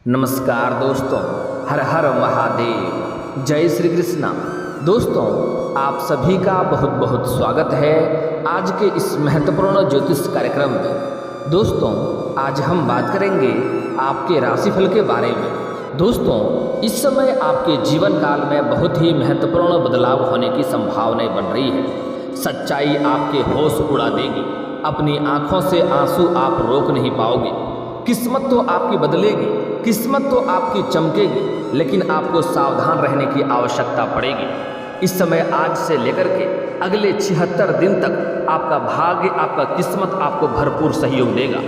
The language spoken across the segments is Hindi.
नमस्कार दोस्तों, हर हर महादेव, जय श्री कृष्णा। दोस्तों, आप सभी का बहुत बहुत स्वागत है आज के इस महत्वपूर्ण ज्योतिष कार्यक्रम में। दोस्तों, आज हम बात करेंगे आपके राशिफल के बारे में। दोस्तों, इस समय आपके जीवन काल में बहुत ही महत्वपूर्ण बदलाव होने की संभावनाएं बन रही है। सच्चाई आपके होश उड़ा देगी। अपनी आंखों से आंसू आप रोक नहीं पाओगे। किस्मत तो आपकी बदलेगी, किस्मत तो आपकी चमकेगी, लेकिन आपको सावधान रहने की आवश्यकता पड़ेगी। इस समय आज से लेकर के अगले 76 दिन तक आपका भाग्य, आपका किस्मत आपको भरपूर सहयोग देगा।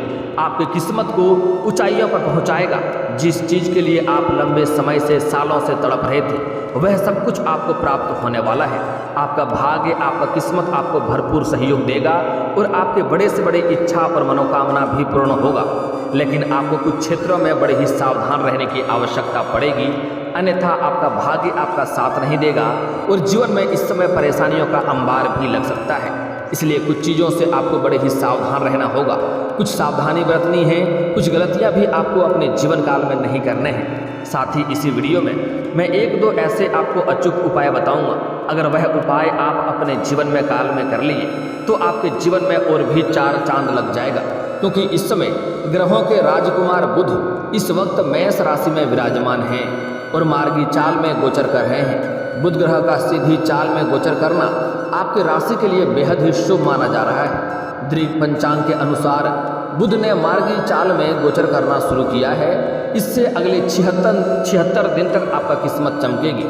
आपकी किस्मत को ऊंचाइयों पर पहुंचाएगा। जिस चीज़ के लिए आप लंबे समय से, सालों से तड़प रहे थे, वह सब कुछ आपको प्राप्त होने वाला है। आपका भाग्य, आपका किस्मत आपको भरपूर सहयोग देगा और आपके बड़े से बड़े इच्छा और मनोकामना भी पूर्ण होगा। लेकिन आपको कुछ क्षेत्रों में बड़े ही सावधान रहने की आवश्यकता पड़ेगी, अन्यथा आपका भाग्य आपका साथ नहीं देगा और जीवन में इस समय परेशानियों का अंबार भी लग सकता है। इसलिए कुछ चीज़ों से आपको बड़े ही सावधान रहना होगा। कुछ सावधानी बरतनी है, कुछ गलतियां भी आपको अपने जीवन काल में नहीं करने हैं। साथ ही इसी वीडियो में मैं एक दो ऐसे आपको अचूक उपाय बताऊंगा। अगर वह उपाय आप अपने जीवन में काल में कर लिए तो आपके जीवन में और भी 4 चांद लग जाएगा। क्योंकि इस समय ग्रहों के राजकुमार बुध इस वक्त मेष राशि में विराजमान हैं और मार्गी चाल में गोचर कर रहे हैं। बुध ग्रह का सीधी चाल में गोचर करना आपके राशि के लिए बेहद ही शुभ माना जा रहा है। दृढ़ पंचांग के अनुसार बुध ने मार्गी चाल में गोचर करना शुरू किया है। इससे अगले 76 दिन तक आपका किस्मत चमकेगी।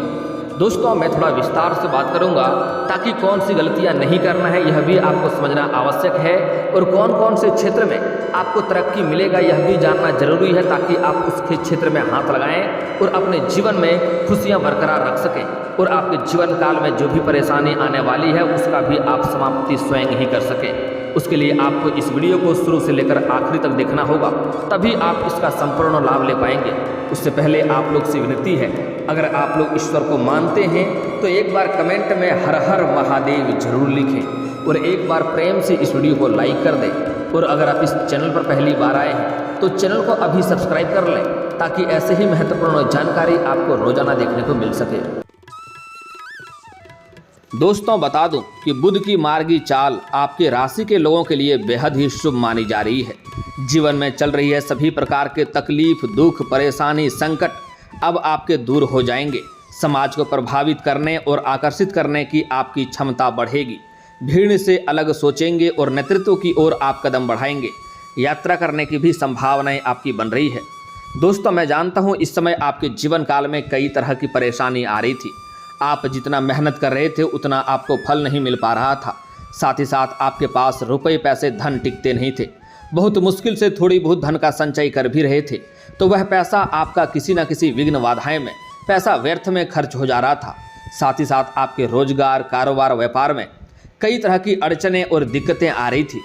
दोस्तों, मैं थोड़ा विस्तार से बात करूंगा ताकि कौन सी गलतियां नहीं करना है यह भी आपको समझना आवश्यक है, और कौन कौन से क्षेत्र में आपको तरक्की मिलेगा यह भी जानना जरूरी है, ताकि आप उसके क्षेत्र में हाथ लगाएं और अपने जीवन में खुशियां बरकरार रख सकें और आपके जीवन काल में जो भी परेशानी आने वाली है उसका भी आप समाप्ति स्वयं ही कर सकें। उसके लिए आपको इस वीडियो को शुरू से लेकर आखिरी तक देखना होगा, तभी आप इसका संपूर्ण लाभ ले पाएंगे। उससे पहले आप लोग से विनती है, अगर आप लोग ईश्वर को मानते हैं तो एक बार कमेंट में हर हर महादेव जरूर लिखें और एक बार प्रेम से इस वीडियो को लाइक कर दें। और अगर आप इस चैनल पर पहली बार आए हैं तो चैनल को अभी सब्सक्राइब कर लें, ताकि ऐसे ही महत्वपूर्ण जानकारी आपको रोजाना देखने को मिल सके। दोस्तों, बता दूं कि बुध की मार्गी चाल आपके राशि के लोगों के लिए बेहद ही शुभ मानी जा रही है। जीवन में चल रही है सभी प्रकार के तकलीफ, दुख, परेशानी, संकट अब आपके दूर हो जाएंगे। समाज को प्रभावित करने और आकर्षित करने की आपकी क्षमता बढ़ेगी। भीड़ से अलग सोचेंगे और नेतृत्व की ओर आप कदम बढ़ाएंगे। यात्रा करने की भी संभावनाएं आपकी बन रही है। दोस्तों, मैं जानता हूं इस समय आपके जीवन काल में कई तरह की परेशानी आ रही थी। आप जितना मेहनत कर रहे थे उतना आपको फल नहीं मिल पा रहा था। साथ ही साथ आपके पास रुपए, पैसे, धन टिकते नहीं थे। बहुत मुश्किल से थोड़ी बहुत धन का संचय कर भी रहे थे तो वह पैसा आपका किसी न किसी विघ्न बाधाएं में, पैसा व्यर्थ में खर्च हो जा रहा था। साथ ही साथ आपके रोजगार, कारोबार, व्यापार में कई तरह की अड़चनें और दिक्कतें आ रही थी।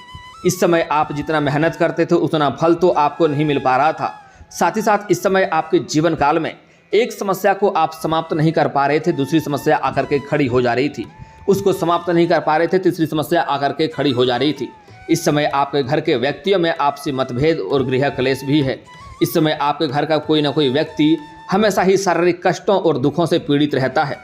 इस समय आप जितना मेहनत करते थे उतना फल तो आपको नहीं मिल पा रहा था। साथ ही साथ इस समय आपके जीवन काल में एक समस्या को आप समाप्त नहीं कर पा रहे थे, दूसरी समस्या आकर के खड़ी हो जा रही थी। उसको समाप्त नहीं कर पा रहे थे, तीसरी समस्या आकर के खड़ी हो जा रही थी। इस समय आपके घर के व्यक्तियों में आपसी मतभेद और गृह क्लेश भी है। इस समय आपके घर का कोई ना कोई व्यक्ति हमेशा ही शारीरिक कष्टों और दुखों से पीड़ित रहता है।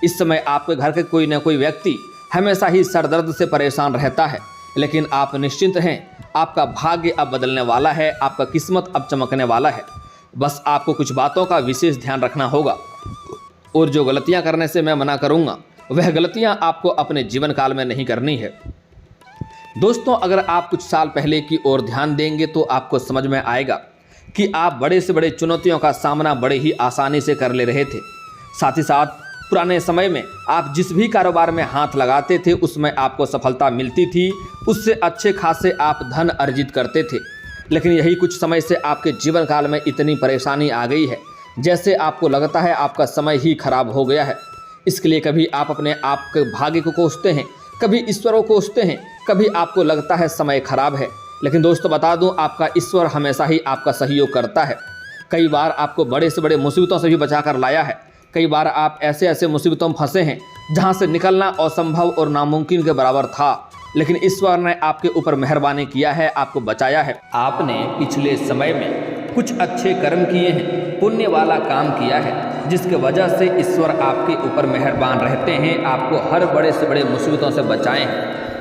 इस समय आपके घर के कोई ना कोई व्यक्ति हमेशा ही सरदर्द से परेशान रहता है। लेकिन आप निश्चिंत हैं, आपका भाग्य अब बदलने वाला है, आपका किस्मत अब चमकने वाला है। बस आपको कुछ बातों का विशेष ध्यान रखना होगा, और जो गलतियां करने से मैं मना करूंगा वह गलतियां आपको अपने जीवन काल में नहीं करनी है। दोस्तों, अगर आप कुछ साल पहले की ओर ध्यान देंगे तो आपको समझ में आएगा कि आप बड़े से बड़े चुनौतियों का सामना बड़े ही आसानी से कर ले रहे थे। साथ ही साथ पुराने समय में आप जिस भी कारोबार में हाथ लगाते थे उसमें आपको सफलता मिलती थी, उससे अच्छे खासे आप धन अर्जित करते थे। लेकिन यही कुछ समय से आपके जीवन काल में इतनी परेशानी आ गई है जैसे आपको लगता है आपका समय ही खराब हो गया है। इसके लिए कभी आप अपने आप के भाग्य को कोसते हैं, कभी ईश्वर को कोसते हैं, कभी आपको लगता है समय खराब है। लेकिन दोस्तों, बता दूं, आपका ईश्वर हमेशा ही आपका सहयोग करता है। कई बार आपको बड़े से बड़े मुसीबतों से भी बचा कर लाया है। कई बार आप ऐसे ऐसे मुसीबतों में फंसे हैं जहां से निकलना असंभव और नामुमकिन के बराबर था, लेकिन ईश्वर ने आपके ऊपर मेहरबानी किया है, आपको बचाया है। आपने पिछले समय में कुछ अच्छे कर्म किए हैं, पुण्य वाला काम किया है, जिसके वजह से ईश्वर आपके ऊपर मेहरबान रहते हैं, आपको हर बड़े से बड़े मुसीबतों से बचाएं।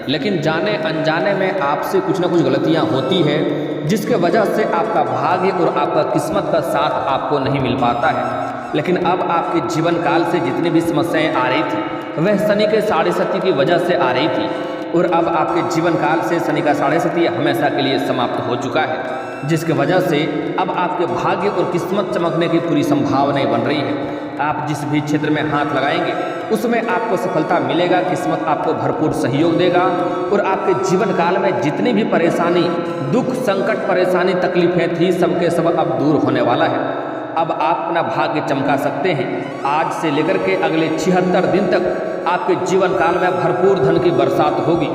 लेकिन जाने अनजाने में आपसे कुछ ना कुछ गलतियां होती है, जिसके वजह से आपका भाग्य और आपका किस्मत का साथ आपको नहीं मिल पाता है। लेकिन अब आपके जीवन काल से जितनी भी समस्याएं आ रही थी वह शनि के 7.5 की वजह से आ रही थी, और अब आपके जीवन काल से शनि का 7.5 हमेशा के लिए समाप्त हो चुका है, जिसकी वजह से अब आपके भाग्य और किस्मत चमकने की पूरी संभावनाएं बन रही है। आप जिस भी क्षेत्र में हाथ लगाएंगे उसमें आपको सफलता मिलेगा, किस्मत आपको भरपूर सहयोग देगा, और आपके जीवन काल में जितनी भी परेशानी, दुख, संकट, परेशानी, तकलीफें थी, सबके सब अब दूर होने वाला है। अब आप अपना भाग्य चमका सकते हैं। आज से लेकर के अगले 76 दिन तक आपके जीवन काल में भरपूर धन की बरसात होगी।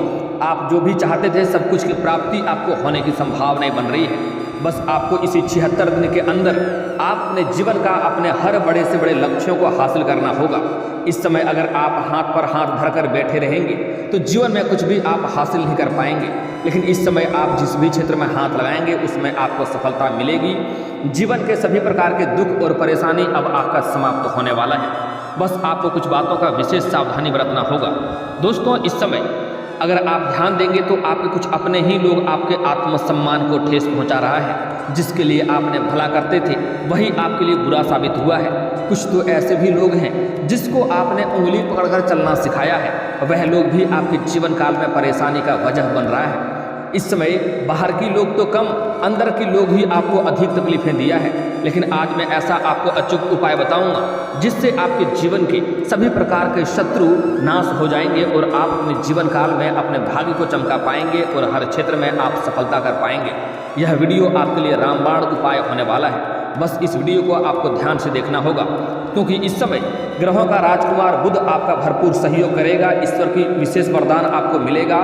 आप जो भी चाहते थे सब कुछ की प्राप्ति आपको होने की संभावनाएं बन रही है। बस आपको इसी 76 दिन के अंदर आपने जीवन का अपने हर बड़े से बड़े लक्ष्यों को हासिल करना होगा। इस समय अगर आप हाथ पर हाथ धरकर बैठे रहेंगे तो जीवन में कुछ भी आप हासिल नहीं कर पाएंगे, लेकिन इस समय आप जिस भी क्षेत्र में हाथ लगाएंगे उसमें आपको सफलता मिलेगी। जीवन के सभी प्रकार के दुख और परेशानी अब आपका समाप्त होने वाला है। बस आपको कुछ बातों का विशेष सावधानी बरतना होगा। दोस्तों, इस समय अगर आप ध्यान देंगे तो आपके कुछ अपने ही लोग आपके आत्मसम्मान को ठेस पहुंचा रहा है। जिसके लिए आपने भला करते थे वही आपके लिए बुरा साबित हुआ है। कुछ तो ऐसे भी लोग हैं जिसको आपने उंगली पकड़कर चलना सिखाया है, वह लोग भी आपके जीवन काल में परेशानी का वजह बन रहा है। इस समय बाहर की लोग तो कम, अंदर के लोग ही आपको अधिक तकलीफें दिया है। लेकिन आज मैं ऐसा आपको अचूक उपाय बताऊंगा जिससे आपके जीवन के सभी प्रकार के शत्रु नाश हो जाएंगे और आप अपने जीवन काल में अपने भाग्य को चमका पाएंगे और हर क्षेत्र में आप सफलता कर पाएंगे। यह वीडियो आपके लिए रामबाण उपाय होने वाला है। बस इस वीडियो को आपको ध्यान से देखना होगा, क्योंकि इस समय ग्रहों का राजकुमार बुध आपका भरपूर सहयोग करेगा। ईश्वर की विशेष वरदान आपको मिलेगा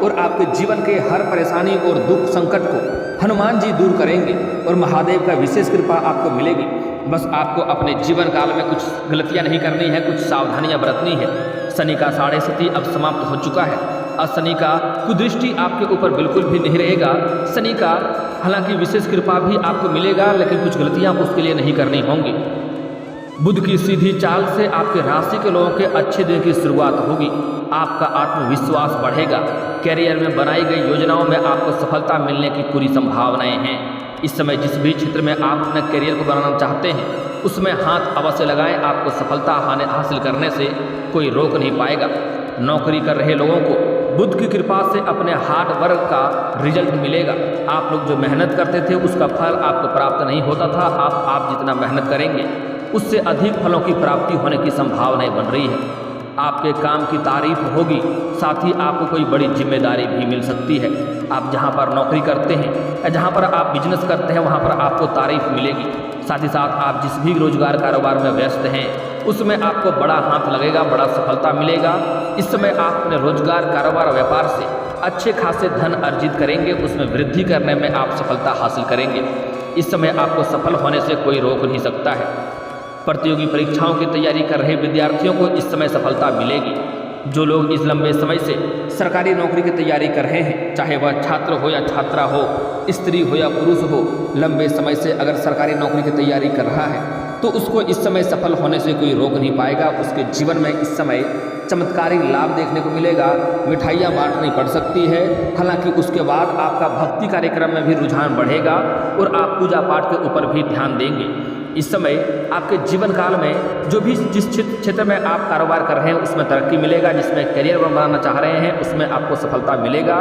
और आपके जीवन के हर परेशानी और दुख संकट को हनुमान जी दूर करेंगे और महादेव का विशेष कृपा आपको मिलेगी। बस आपको अपने जीवन काल में कुछ गलतियां नहीं करनी है, कुछ सावधानियां बरतनी है। शनि का 7.5 अब समाप्त हो चुका है। अब शनि का कुदृष्टि आपके ऊपर बिल्कुल भी नहीं रहेगा। शनि का हालांकि विशेष कृपा भी आपको मिलेगा, लेकिन कुछ गलतियां उसके लिए नहीं करनी होंगी। बुध की सीधी चाल से आपके राशि के लोगों के अच्छे दिन की शुरुआत होगी। आपका आत्मविश्वास बढ़ेगा। कैरियर में बनाई गई योजनाओं में आपको सफलता मिलने की पूरी संभावनाएं हैं। इस समय जिस भी क्षेत्र में आप अपने कैरियर को बनाना चाहते हैं उसमें हाथ अवश्य लगाएं। आपको सफलता हासिल करने से कोई रोक नहीं पाएगा। नौकरी कर रहे लोगों को बुध की कृपा से अपने हार्ड वर्क का रिजल्ट मिलेगा। आप लोग जो मेहनत करते थे उसका फल आपको प्राप्त नहीं होता था। आप जितना मेहनत करेंगे उससे अधिक फलों की प्राप्ति होने की संभावनाएं बन रही है। आपके काम की तारीफ होगी, साथ ही आपको कोई बड़ी जिम्मेदारी भी मिल सकती है। आप जहां पर नौकरी करते हैं या जहां पर आप बिजनेस करते हैं वहां पर आपको तारीफ मिलेगी। साथ ही साथ आप जिस भी रोजगार कारोबार में व्यस्त हैं उसमें आपको बड़ा हाथ लगेगा, बड़ा सफलता मिलेगा। इस समय आप अपने रोजगार कारोबार व्यापार से अच्छे खासे धन अर्जित करेंगे, उसमें वृद्धि करने में आप सफलता हासिल करेंगे। इस समय आपको सफल होने से कोई रोक नहीं सकता है। प्रतियोगी परीक्षाओं की तैयारी कर रहे विद्यार्थियों को इस समय सफलता मिलेगी। जो लोग इस लंबे समय से सरकारी नौकरी की तैयारी कर रहे हैं, चाहे वह छात्र हो या छात्रा हो, स्त्री हो या पुरुष हो, लंबे समय से अगर सरकारी नौकरी की तैयारी कर रहा है तो उसको इस समय सफल होने से कोई रोक नहीं पाएगा। उसके जीवन में इस समय चमत्कारी लाभ देखने को मिलेगा। मिठाइयाँ बांटनी पड़ सकती है। हालांकि उसके बाद आपका भक्ति कार्यक्रम में भी रुझान बढ़ेगा और आप पूजा पाठ के ऊपर भी ध्यान देंगे। इस समय आपके जीवन काल में जो भी जिस क्षेत्र में आप कारोबार कर रहे हैं उसमें तरक्की मिलेगा। जिसमें करियर बनाना चाह रहे हैं उसमें आपको सफलता मिलेगा।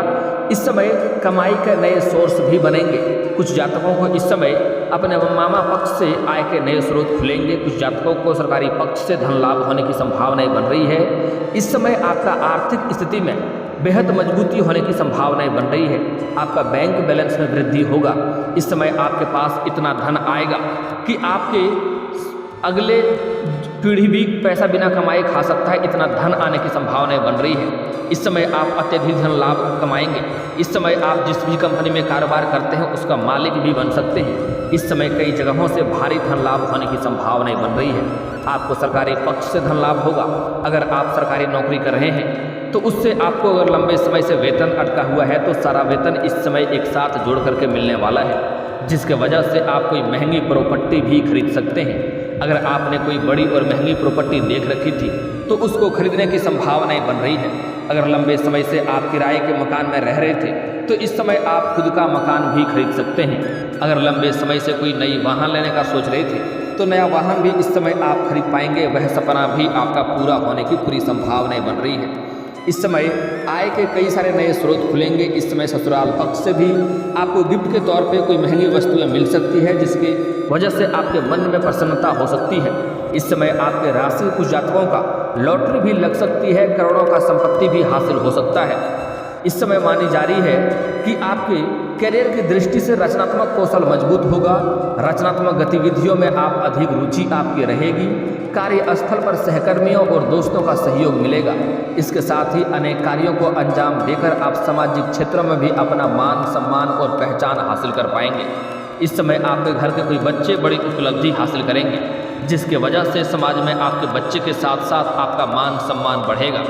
इस समय कमाई के नए सोर्स भी बनेंगे। कुछ जातकों को इस समय अपने मामा पक्ष से आय के नए स्रोत खुलेंगे। कुछ जातकों को सरकारी पक्ष से धन लाभ होने की संभावनाएं बन रही है। इस समय आपका आर्थिक स्थिति में बेहद मजबूती होने की संभावनाएं बन रही है। आपका बैंक बैलेंस में वृद्धि होगा। इस समय आपके पास इतना धन आएगा कि आपके अगले पीढ़ी भी पैसा बिना कमाए खा सकता है, इतना धन आने की संभावनाएं बन रही है। इस समय आप अत्यधिक धन लाभ कमाएंगे। इस समय आप जिस भी कंपनी में कारोबार करते हैं उसका मालिक भी बन सकते हैं। इस समय कई जगहों से भारी धन लाभ होने की संभावनाएं बन रही है। आपको सरकारी पक्ष से धन लाभ होगा। अगर आप सरकारी नौकरी कर रहे हैं तो उससे आपको अगर लंबे समय से वेतन अटका हुआ है तो सारा वेतन इस समय एक साथ जोड़ करके मिलने वाला है, जिसके वजह से आप कोई महंगी प्रॉपर्टी भी खरीद सकते हैं। अगर आपने कोई बड़ी और महंगी प्रॉपर्टी देख रखी थी तो उसको खरीदने की संभावनाएं बन रही है। अगर लंबे समय से आप किराए के मकान में रह रहे थे तो इस समय आप खुद का मकान भी खरीद सकते हैं। अगर लंबे समय से कोई नई वाहन लेने का सोच रहे थे तो नया वाहन भी इस समय आप खरीद पाएंगे। वह सपना भी आपका पूरा होने की पूरी संभावनाएं बन रही है। इस समय आय के कई सारे नए स्रोत खुलेंगे। इस समय ससुराल पक्ष से भी आपको गिफ्ट के तौर पे कोई महंगी वस्तुएं मिल सकती है, जिसकी वजह से आपके मन में प्रसन्नता हो सकती है। इस समय आपके राशि कुछ जातकों का लॉटरी भी लग सकती है, करोड़ों का संपत्ति भी हासिल हो सकता है। इस समय मानी जा रही है कि आपके करियर की दृष्टि से रचनात्मक कौशल मजबूत होगा। रचनात्मक गतिविधियों में आप अधिक रुचि आपकी रहेगी। कार्यस्थल पर सहकर्मियों और दोस्तों का सहयोग मिलेगा। इसके साथ ही अनेक कार्यों को अंजाम देकर आप सामाजिक क्षेत्रों में भी अपना मान सम्मान और पहचान हासिल कर पाएंगे। इस समय आपके घर के कोई बच्चे बड़ी उपलब्धि हासिल करेंगे, जिसके वजह से समाज में आपके बच्चे के साथ साथ आपका मान सम्मान बढ़ेगा।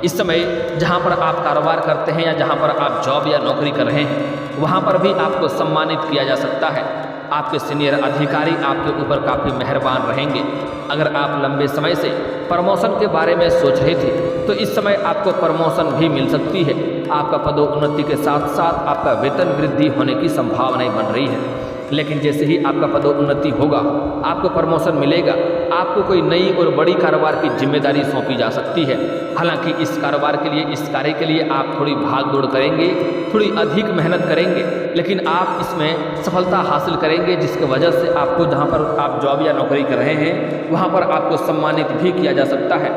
इस समय जहां पर आप कारोबार करते हैं या जहां पर आप जॉब या नौकरी कर रहे हैं वहां पर भी आपको सम्मानित किया जा सकता है। आपके सीनियर अधिकारी आपके ऊपर काफ़ी मेहरबान रहेंगे। अगर आप लंबे समय से प्रमोशन के बारे में सोच रहे थे तो इस समय आपको प्रमोशन भी मिल सकती है। आपका पदोन्नति के साथ साथ आपका वेतन वृद्धि होने की संभावनाएं बन रही है। लेकिन जैसे ही आपका पदोन्नति होगा, आपको प्रमोशन मिलेगा, आपको कोई नई और बड़ी कारोबार की जिम्मेदारी सौंपी जा सकती है। हालांकि इस कारोबार के लिए, इस कार्य के लिए आप थोड़ी भाग दौड़ करेंगे, थोड़ी अधिक मेहनत करेंगे, लेकिन आप इसमें सफलता हासिल करेंगे, जिसकी वजह से आपको जहां पर आप जॉब या नौकरी कर रहे हैं वहां पर आपको सम्मानित भी किया जा सकता है।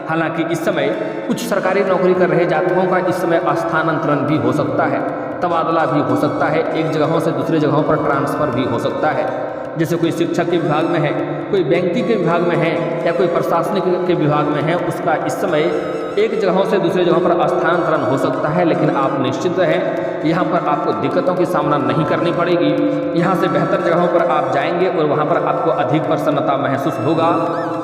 हालांकि इस समय कुछ सरकारी नौकरी कर रहे जातकों का इस समय स्थानांतरण भी हो सकता है, तबादला भी हो सकता है, एक जगहों से दूसरे जगहों पर ट्रांसफ़र भी हो सकता है। जैसे कोई शिक्षक के विभाग में है, कोई बैंकिंग के विभाग में है या कोई प्रशासनिक के विभाग में है, उसका इस समय एक जगहों से दूसरे जगहों पर स्थानांतरण हो सकता है। लेकिन आप निश्चित रहें, यहाँ पर आपको दिक्कतों की सामना नहीं करनी पड़ेगी। यहाँ से बेहतर जगहों पर आप जाएंगे और वहाँ पर आपको अधिक प्रसन्नता महसूस होगा।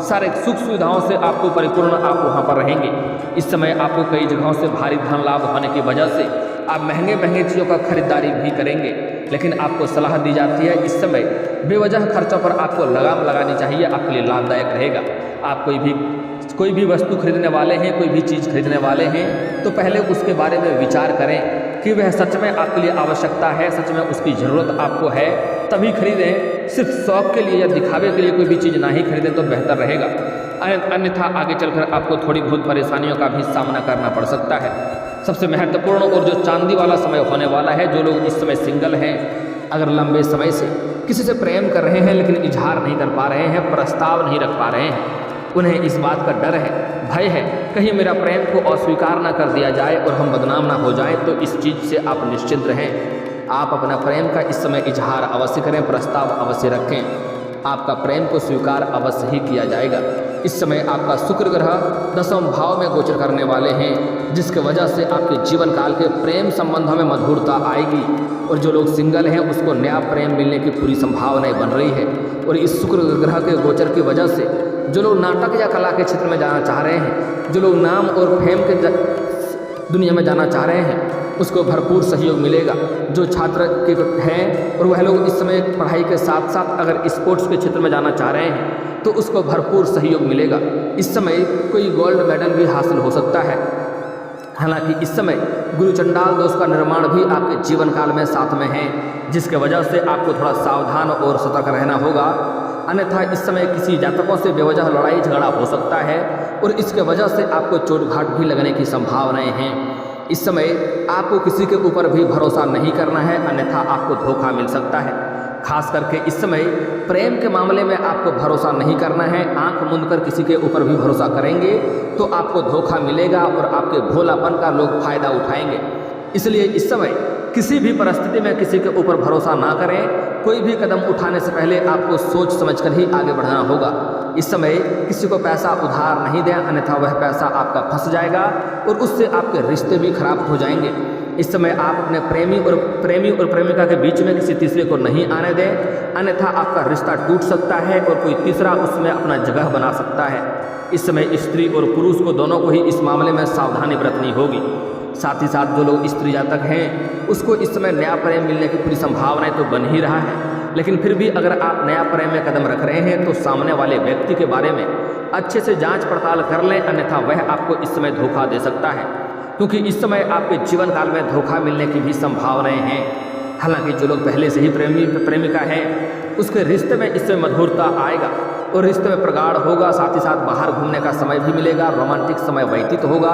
सारे सुख सुविधाओं से आपको परिपूर्ण आप वहाँ पर रहेंगे। इस समय आपको कई जगहों से भारी धन लाभ होने की वजह से आप महंगे महंगे चीज़ों का खरीदारी भी करेंगे। लेकिन आपको सलाह दी जाती है इस समय बेवजह खर्चों पर आपको लगाम लगानी चाहिए, आपके लिए लाभदायक रहेगा। आप कोई भी वस्तु खरीदने वाले हैं, कोई भी चीज़ खरीदने वाले हैं तो पहले उसके बारे में विचार करें कि वह सच में आपके लिए आवश्यकता है, सच में उसकी ज़रूरत आपको है, तभी खरीदें। सिर्फ शौक के लिए या दिखावे के लिए कोई भी चीज़ ना ही खरीदें तो बेहतर रहेगा। अन्यथा आगे चलकर आपको थोड़ी बहुत परेशानियों का भी सामना करना पड़ सकता है। सबसे महत्वपूर्ण और जो चांदी वाला समय होने वाला है, जो लोग इस समय सिंगल हैं, अगर लंबे समय से किसी से प्रेम कर रहे हैं लेकिन इजहार नहीं कर पा रहे हैं, प्रस्ताव नहीं रख पा रहे हैं, उन्हें इस बात का डर है, भय है, कहीं मेरा प्रेम को अस्वीकार ना कर दिया जाए और हम बदनाम ना हो जाएं, तो इस चीज़ से आप निश्चिंत रहें। आप अपना प्रेम का इस समय इजहार अवश्य करें, प्रस्ताव अवश्य रखें। आपका प्रेम को स्वीकार अवश्य ही किया जाएगा। इस समय आपका शुक्र ग्रह 10वें भाव में गोचर करने वाले हैं, जिसके वजह से आपके जीवन काल के प्रेम संबंधों में मधुरता आएगी और जो लोग सिंगल हैं उसको नया प्रेम मिलने की पूरी संभावनाएं बन रही है। और इस शुक्र ग्रह के गोचर की वजह से जो लोग नाटक या कला के क्षेत्र में जाना चाह रहे हैं, जो लोग नाम और फेम के दुनिया में जाना चाह रहे हैं, उसको भरपूर सहयोग मिलेगा। जो छात्र के हैं और वह लोग इस समय पढ़ाई के साथ साथ अगर स्पोर्ट्स के क्षेत्र में जाना चाह रहे हैं तो उसको भरपूर सहयोग मिलेगा। इस समय कोई गोल्ड मेडल भी हासिल हो सकता है। हालांकि इस समय गुरु चंडाल दोष का निर्माण भी आपके जीवन काल में साथ में है, जिसके वजह से आपको थोड़ा सावधान और सतर्क रहना होगा। अन्यथा इस समय किसी जातकों से बेवजह लड़ाई झगड़ा हो सकता है और इसके वजह से आपको चोट घाट भी लगने की संभावनाएं हैं। इस समय आपको किसी के ऊपर भी भरोसा नहीं करना है, अन्यथा आपको धोखा मिल सकता है। खास करके इस समय प्रेम के मामले में आपको भरोसा नहीं करना है। आंख मूंद कर किसी के ऊपर भी भरोसा करेंगे तो आपको धोखा मिलेगा और आपके भोलापन का लोग फायदा उठाएंगे। इसलिए इस समय किसी भी परिस्थिति में किसी के ऊपर भरोसा ना करें। कोई भी कदम उठाने से पहले आपको सोच समझकर ही आगे बढ़ना होगा। इस समय किसी को पैसा उधार नहीं दें, अन्यथा वह पैसा आपका फंस जाएगा और उससे आपके रिश्ते भी खराब हो जाएंगे। इस समय आप अपने प्रेमी और प्रेमिका के बीच में किसी तीसरे को नहीं आने दें, अन्यथा आपका रिश्ता टूट सकता है और कोई तीसरा उसमें अपना जगह बना सकता है। इस समय स्त्री और पुरुष को दोनों को ही इस मामले में सावधानी बरतनी होगी। साथ ही साथ जो लोग स्त्री जातक हैं उसको इस समय नया प्रेम मिलने की पूरी संभावनाएं तो बन ही रहा है, लेकिन फिर भी अगर आप नया प्रेम में कदम रख रहे हैं तो सामने वाले व्यक्ति के बारे में अच्छे से जांच पड़ताल कर लें, अन्यथा वह आपको इस समय धोखा दे सकता है, क्योंकि इस समय आपके जीवन काल में धोखा मिलने की भी संभावनाएं हैं। हालांकि जो लोग पहले से ही प्रेमिका हैं उसके रिश्ते में इस समय मधुरता आएगा और रिश्ते में प्रगाढ़ होगा। साथ ही साथ बाहर घूमने का समय भी मिलेगा, रोमांटिक समय व्यतीत होगा।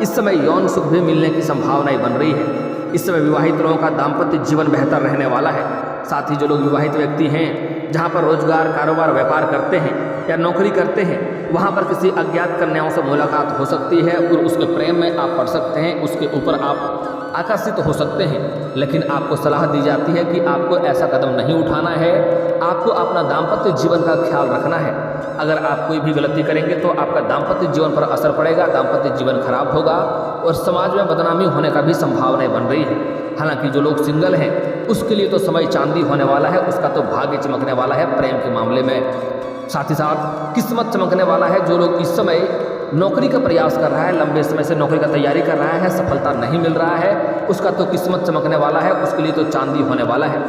इस समय यौन सुख भी मिलने की संभावनाएं बन रही है। इस समय विवाहित लोगों का दाम्पत्य जीवन बेहतर रहने वाला है। साथ ही जो लोग विवाहित व्यक्ति हैं, जहाँ पर रोजगार, कारोबार, व्यापार करते हैं या नौकरी करते हैं, वहाँ पर किसी अज्ञात कन्याओं से मुलाकात हो सकती है और उसके प्रेम में आप पड़ सकते हैं, उसके ऊपर आप आकर्षित हो सकते हैं। लेकिन आपको सलाह दी जाती है कि आपको ऐसा कदम नहीं उठाना है, आपको अपना दाम्पत्य जीवन का ख्याल रखना है। अगर आप कोई भी गलती करेंगे तो आपका दाम्पत्य जीवन पर असर पड़ेगा, दाम्पत्य जीवन खराब होगा और समाज में बदनामी होने का भी संभावनाएं बन रही है। हालांकि जो लोग सिंगल हैं उसके लिए तो समय चांदी होने वाला है, उसका तो भाग्य चमकने वाला है प्रेम के मामले में। साथ ही साथ किस्मत चमकने वाला है। जो लोग इस समय नौकरी का प्रयास कर रहा है, लंबे समय से नौकरी का तैयारी कर रहा है, सफलता नहीं मिल रहा है, उसका तो किस्मत चमकने वाला है, उसके लिए तो चांदी होने वाला है।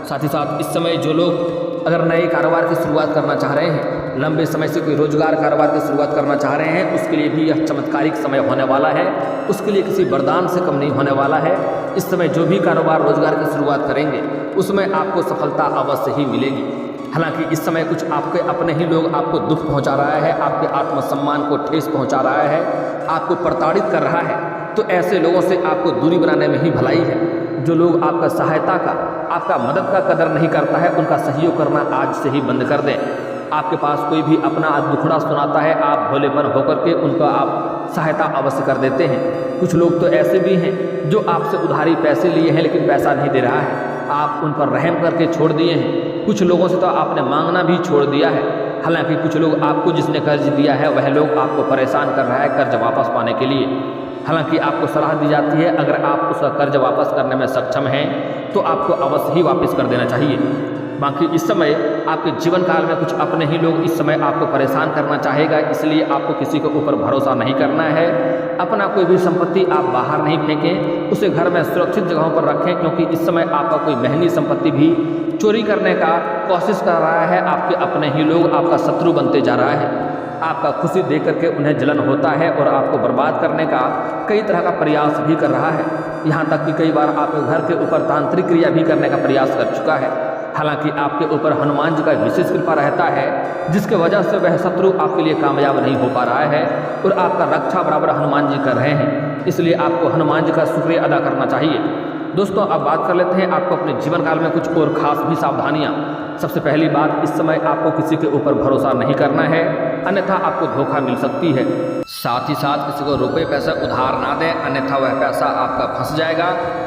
साथ ही साथ इस समय जो लोग अगर नए कारोबार की शुरुआत करना चाह रहे हैं, लंबे समय से कोई रोजगार कारोबार की शुरुआत करना चाह रहे हैं, उसके लिए भी यह चमत्कारिक समय होने वाला है। उसके लिए किसी वरदान से कम नहीं होने वाला है। इस समय जो भी कारोबार रोजगार की शुरुआत करेंगे उसमें आपको सफलता अवश्य ही मिलेगी। हालांकि इस समय कुछ आपके अपने ही लोग आपको दुख पहुंचा रहा है, आपके आत्मसम्मान को ठेस पहुंचा रहा है, आपको प्रताड़ित कर रहा है, तो ऐसे लोगों से आपको दूरी बनाने में ही भलाई है। जो लोग आपका सहायता का, आपका मदद का कदर नहीं करता है, उनका सहयोग करना आज से ही बंद कर दें। आपके पास कोई भी अपना दुखड़ा सुनाता है, आप भोलेपन होकर के उनका आप सहायता अवश्य कर देते हैं। कुछ लोग तो ऐसे भी हैं जो आपसे उधारी पैसे लिए हैं लेकिन पैसा नहीं दे रहा है, आप उन पर रहम करके छोड़ दिए हैं। कुछ लोगों से तो आपने मांगना भी छोड़ दिया है। हालांकि कुछ लोग आपको जिसने कर्ज दिया है वह लोग आपको परेशान कर रहा है कर्ज वापस पाने के लिए। हालांकि आपको सलाह दी जाती है अगर आप उसका कर्ज वापस करने में सक्षम हैं तो आपको अवश्य ही वापस कर देना चाहिए। बाकी इस समय आपके जीवन काल में कुछ अपने ही लोग इस समय आपको परेशान करना चाहेगा, इसलिए आपको किसी के ऊपर भरोसा नहीं करना है। अपना कोई भी संपत्ति आप बाहर नहीं फेंकें, उसे घर में सुरक्षित जगहों पर रखें, क्योंकि इस समय आपका कोई महंगी संपत्ति भी चोरी करने का कोशिश कर रहा है। आपके अपने ही लोग आपका शत्रु बनते जा रहा है। आपका खुशी देख करके उन्हें जलन होता है और आपको बर्बाद करने का कई तरह का प्रयास भी कर रहा है। यहाँ तक कि कई बार आपके घर के ऊपर तांत्रिक क्रिया भी करने का प्रयास कर चुका है। हालांकि आपके ऊपर हनुमान जी का विशेष कृपा रहता है, जिसके वजह से वह शत्रु आपके लिए कामयाब नहीं हो पा रहा है और आपका रक्षा बराबर हनुमान जी कर रहे हैं। इसलिए आपको हनुमान जी का शुक्रिया अदा करना चाहिए। दोस्तों, अब बात कर लेते हैं आपको अपने जीवन काल में कुछ और खास भी सावधानियाँ। सबसे पहली बात, इस समय आपको किसी के ऊपर भरोसा नहीं करना है, अन्यथा आपको धोखा मिल सकती है। साथ ही साथ किसी को रुपए पैसा उधार ना दें, अन्यथा वह पैसा आपका फंस जाएगा।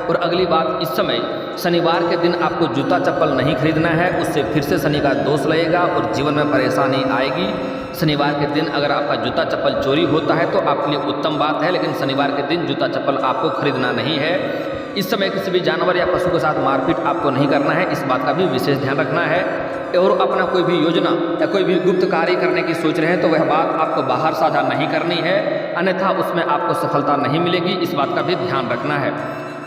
और अगली बात, इस समय शनिवार के दिन आपको जूता चप्पल नहीं खरीदना है, उससे फिर से शनि का दोष लगेगा और जीवन में परेशानी आएगी। शनिवार के दिन अगर आपका जूता चप्पल चोरी होता है तो आपके लिए उत्तम बात है, लेकिन शनिवार के दिन जूता चप्पल आपको खरीदना नहीं है। इस समय किसी भी जानवर या पशु के साथ मारपीट आपको नहीं करना है, इस बात का भी विशेष ध्यान रखना है। और अपना कोई भी योजना या कोई भी गुप्त कार्य करने की सोच रहे हैं तो वह बात आपको बाहर साझा नहीं करनी है, अन्यथा उसमें आपको सफलता नहीं मिलेगी, इस बात का भी ध्यान रखना है।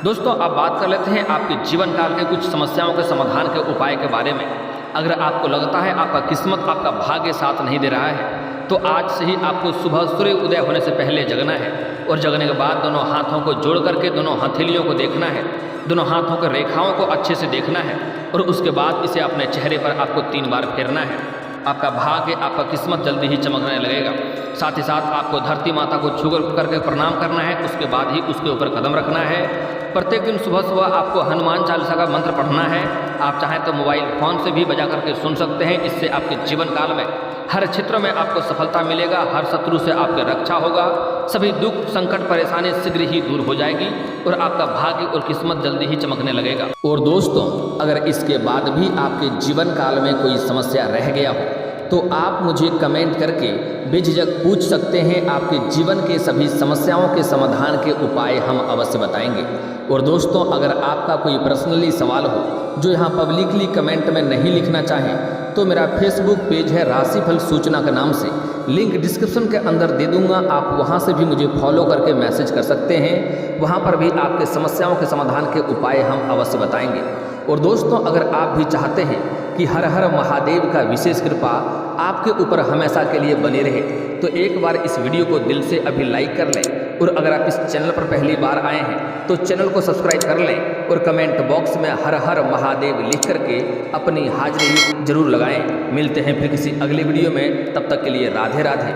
दोस्तों, अब बात कर लेते हैं आपके जीवन काल के कुछ समस्याओं के समाधान के उपाय के बारे में। अगर आपको लगता है आपका किस्मत, आपका भाग्य साथ नहीं दे रहा है, तो आज से ही आपको सुबह सूर्य उदय होने से पहले जगना है और जगने के बाद दोनों हाथों को जोड़ करके दोनों हथेलियों को देखना है, दोनों हाथों के रेखाओं को अच्छे से देखना है और उसके बाद इसे अपने चेहरे पर आपको 3 बार फेरना है। आपका भाग्य, आपका किस्मत जल्दी ही चमकने लगेगा। साथ ही साथ आपको धरती माता को छू करके प्रणाम करना है, उसके बाद ही उसके ऊपर कदम रखना है। प्रत्येक दिन सुबह सुबह आपको हनुमान चालीसा का मंत्र पढ़ना है। आप चाहें तो मोबाइल फ़ोन से भी बजा करके सुन सकते हैं, इससे आपके जीवन काल में हर क्षेत्र में आपको सफलता मिलेगा, हर शत्रु से आपकी रक्षा होगा, सभी दुख संकट परेशानी शीघ्र ही दूर हो जाएगी और आपका भाग्य और किस्मत जल्दी ही चमकने लगेगा। और दोस्तों, अगर इसके बाद भी आपके जीवन काल में कोई समस्या रह गया हो तो आप मुझे कमेंट करके बेझिझक पूछ सकते हैं। आपके जीवन के सभी समस्याओं के समाधान के उपाय हम अवश्य बताएंगे। और दोस्तों, अगर आपका कोई पर्सनली सवाल हो जो यहाँ पब्लिकली कमेंट में नहीं लिखना चाहें तो मेरा फेसबुक पेज है राशिफल सूचना के नाम से, लिंक डिस्क्रिप्शन के अंदर दे दूंगा, आप वहाँ से भी मुझे फॉलो करके मैसेज कर सकते हैं। वहाँ पर भी आपके समस्याओं के समाधान के उपाय हम अवश्य बताएंगे। और दोस्तों, अगर आप भी चाहते हैं कि हर हर महादेव का विशेष कृपा आपके ऊपर हमेशा के लिए बनी रहे तो एक बार इस वीडियो को दिल से अभी लाइक कर लें। और अगर आप इस चैनल पर पहली बार आए हैं तो चैनल को सब्सक्राइब कर लें और कमेंट बॉक्स में हर हर महादेव लिख करके अपनी हाजिरी जरूर लगाएं। मिलते हैं फिर किसी अगली वीडियो में, तब तक के लिए राधे राधे।